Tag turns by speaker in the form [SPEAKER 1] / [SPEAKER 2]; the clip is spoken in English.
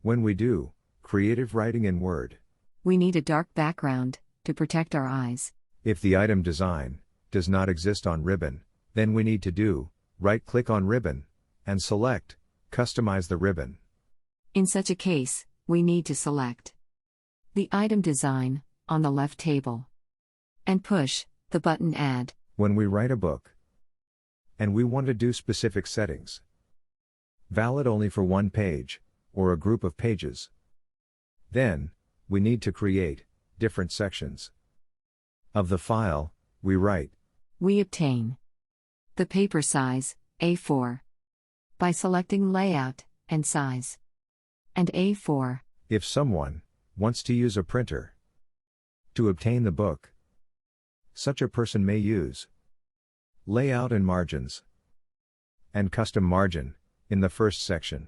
[SPEAKER 1] When we do creative writing in Word,
[SPEAKER 2] We need a dark background to protect our eyes.
[SPEAKER 1] if the item design does not exist on ribbon, then we need to do right-click on ribbon and select Customize the ribbon.
[SPEAKER 2] In such a case, we need to select the item design on the left table and push the button Add.
[SPEAKER 1] When we write a book and we want to do specific settings, valid only for one page or a group of pages, then we need to create different sections of the file we write.
[SPEAKER 2] We obtain the paper size, A4, by selecting Layout and Size, and A4.
[SPEAKER 1] If someone wants to use a printer to obtain the book, such a person may use Layout and Margins and Custom Margin in the first section.